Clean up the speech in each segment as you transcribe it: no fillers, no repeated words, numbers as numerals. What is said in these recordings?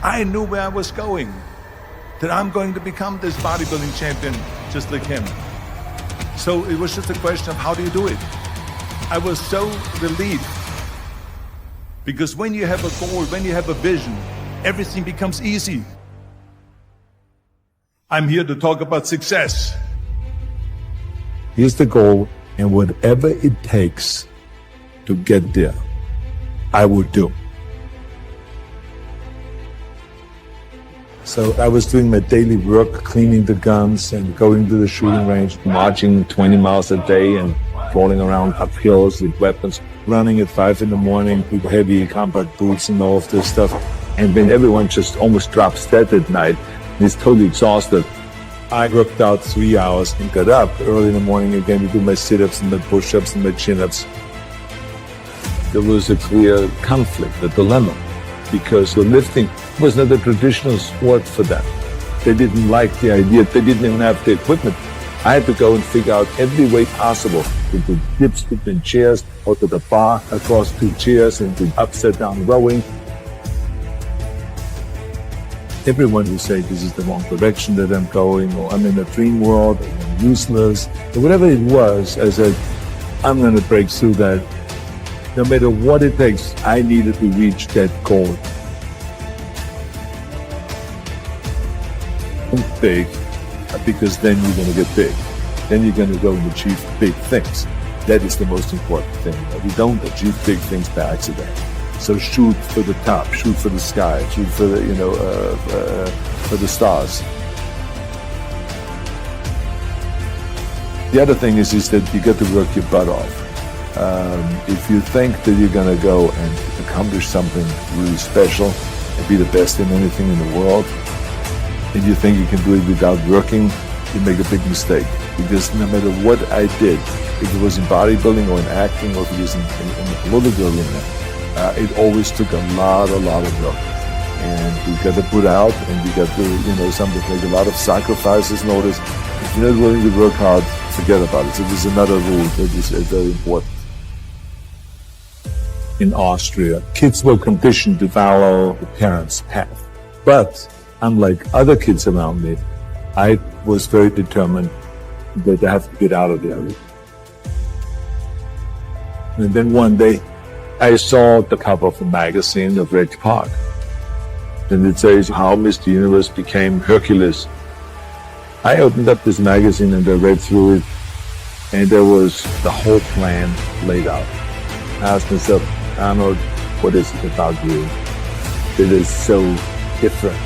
I knew where I was going, that I'm going to become this bodybuilding champion just like him. So it was just a question of how do you do it? I was so relieved, because when you have a goal, when you have a vision, everything becomes easy. I'm here to talk about success. Here's the goal, and whatever it takes to get there, I will do. So I was doing my daily work, cleaning the guns and going to the shooting range, marching 20 miles a day and crawling around up hills with weapons, running at 5 in the morning with heavy combat boots and all of this stuff. And when everyone just almost drops dead at night and is totally exhausted, I worked out 3 hours and got up early in the morning again to do my sit-ups and my push-ups and my chin-ups. There was a clear conflict, a dilemma, because the lifting was not a traditional sport for them. They didn't like the idea. They didn't even have the equipment. I had to go and figure out every way possible to do dips between chairs or to the bar across 2 chairs and do upside down rowing. Everyone who say this is the wrong direction that I'm going, or I'm in a dream world, or I'm useless, or whatever it was, I said, I'm going to break through that. No matter what it takes, I needed to reach that goal. Big, because then you're going to get big. Then you're going to go and achieve big things. That is the most important thing. We don't achieve big things by accident. So shoot for the top, shoot for the sky, shoot for the, for the stars. The other thing is that you got to work your butt off. If you think that you're going to go and accomplish something really special and be the best in anything in the world, and you think you can do it without working, you make a big mistake. Because no matter what I did, if it was in bodybuilding or in acting or if it was in the political arena, it always took a lot of work. And you got to put out, and you got to, something like a lot of sacrifices. Notice, if you're not willing to work hard, forget about it. So there's another rule that is very important. In Austria, kids were conditioned to follow the parents' path. But unlike other kids around me, I was very determined that I have to get out of there. And then one day, I saw the cover of a magazine of Red Park. And it says how Mr. Universe became Hercules. I opened up this magazine and I read through it, and there was the whole plan laid out. I asked myself, Arnold, what is it about you that is so different?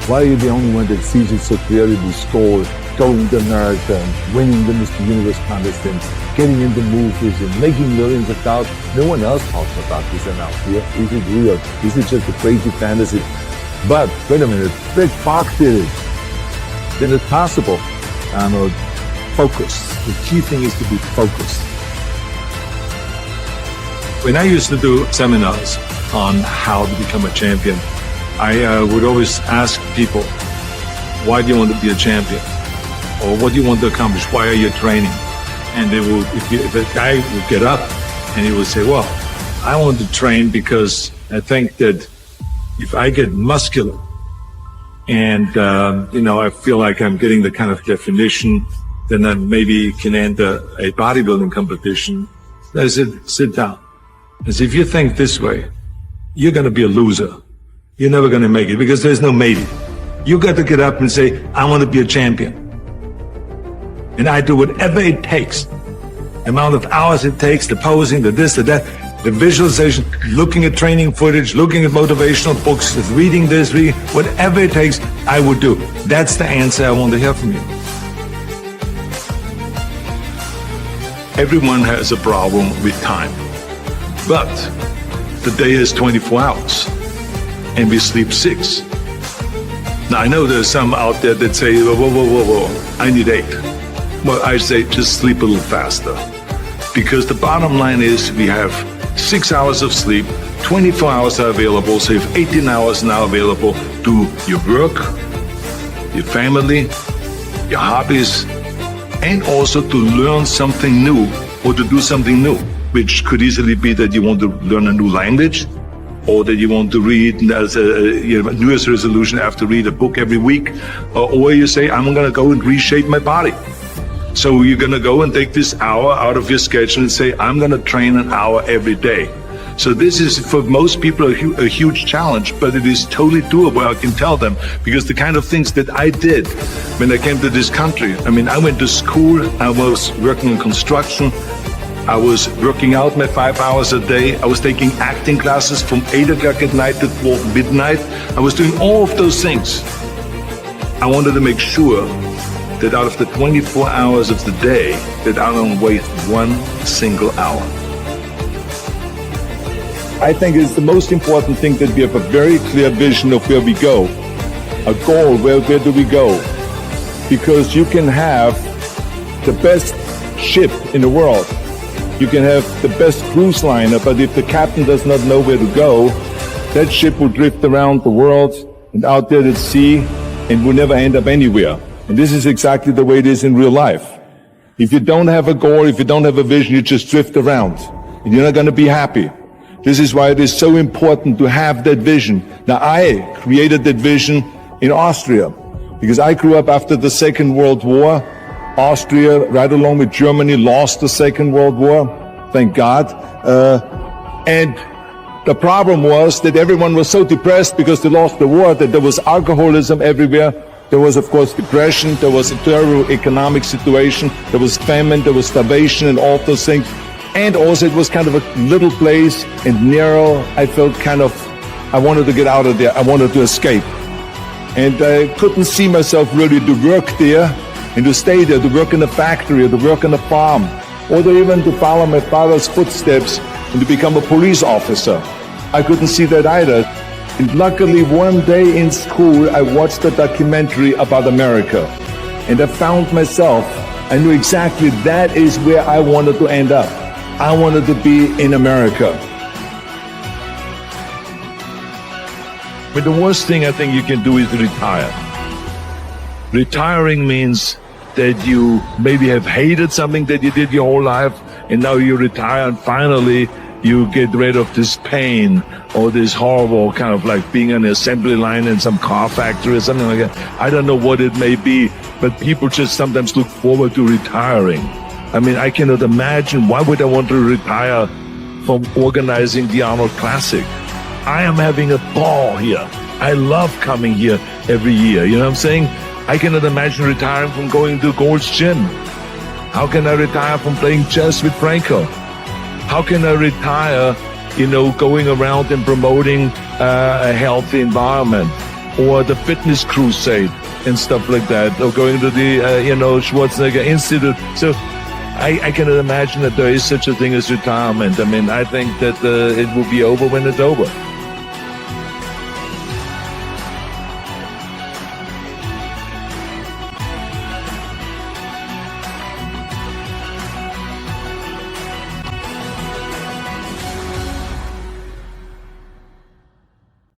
Why are you the only one that sees it so clearly, the score, going to America, winning the Mr. Universe contest, and getting into movies and making millions of dollars? No one else talks about this around here. Is it real? Is it just a crazy fantasy? But, wait a minute, Red Park did it. Then it's possible. Arnold, focus. The key thing is to be focused. When I used to do seminars on how to become a champion, I would always ask people, why do you want to be a champion? Or what do you want to accomplish? Why are you training? And they will, if a guy would get up and he would say, well, I want to train because I think that if I get muscular and, I feel like I'm getting the kind of definition, then I maybe can enter a bodybuilding competition. I said, sit down. I said, if you think this way, you're going to be a loser. You're never going to make it because there's no maybe. You got to get up and say, I want to be a champion. And I do whatever it takes. The amount of hours it takes, the posing, the this, the that, the visualization, looking at training footage, looking at motivational books, reading this, whatever it takes, I would do. That's the answer I want to hear from you. Everyone has a problem with time. But the day is 24 hours and we sleep 6. Now I know there's some out there that say, whoa, I need 8. Well, I say just sleep a little faster. Because the bottom line is we have 6 hours of sleep, 24 hours are available, so you have 18 hours now available to your work, your family, your hobbies, and also to learn something new or to do something new, which could easily be that you want to learn a new language, or that you want to read as a New Year's resolution, I have to read a book every week, or you say, I'm going to go and reshape my body. So you're going to go and take this hour out of your schedule and say, I'm going to train an hour every day. So this is, for most people, a huge challenge, but it is totally doable, I can tell them, because the kind of things that I did when I came to this country, I mean, I went to school, I was working in construction, I was working out my 5 hours a day, I was taking acting classes from 8 o'clock at night to 12 midnight, I was doing all of those things. I wanted to make sure that out of the 24 hours of the day, that I don't waste one single hour. I think it's the most important thing that we have a very clear vision of where we go, a goal, where do we go? Because you can have the best ship in the world, you can have the best cruise liner, but if the captain does not know where to go, that ship will drift around the world and out there at sea and will never end up anywhere. And this is exactly the way it is in real life. If you don't have a goal, if you don't have a vision, you just drift around and you're not going to be happy. This is why it is so important to have that vision. Now, I created that vision in Austria because I grew up after the Second World War. Austria, right along with Germany, lost the Second World War, thank God. And the problem was that everyone was so depressed because they lost the war that there was alcoholism everywhere. There was, of course, depression. There was a terrible economic situation. There was famine. There was starvation and all those things. And also it was kind of a little place and narrow. I felt I wanted to get out of there. I wanted to escape. And I couldn't see myself really to work there and to stay there, to work in a factory or to work on a farm, or to even to follow my father's footsteps and to become a police officer. I couldn't see that either. And luckily one day in school, I watched a documentary about America. And I found myself, I knew exactly that is where I wanted to end up. I wanted to be in America. But the worst thing I think you can do is retire. Retiring means that you maybe have hated something that you did your whole life, and now you retire and finally you get rid of this pain or this horrible kind of like being on an assembly line in some car factory or something like that. I don't know what it may be, but people just sometimes look forward to retiring. I mean, I cannot imagine, why would I want to retire from organizing the Arnold Classic? I am having a ball here. I love coming here every year. You know what I'm saying? I cannot imagine retiring from going to Gold's Gym. How can I retire from playing chess with Franco? How can I retire, going around and promoting a healthy environment, or the fitness crusade and stuff like that, or going to the, Schwarzenegger Institute? So I cannot imagine that there is such a thing as retirement. I mean, I think that it will be over when it's over.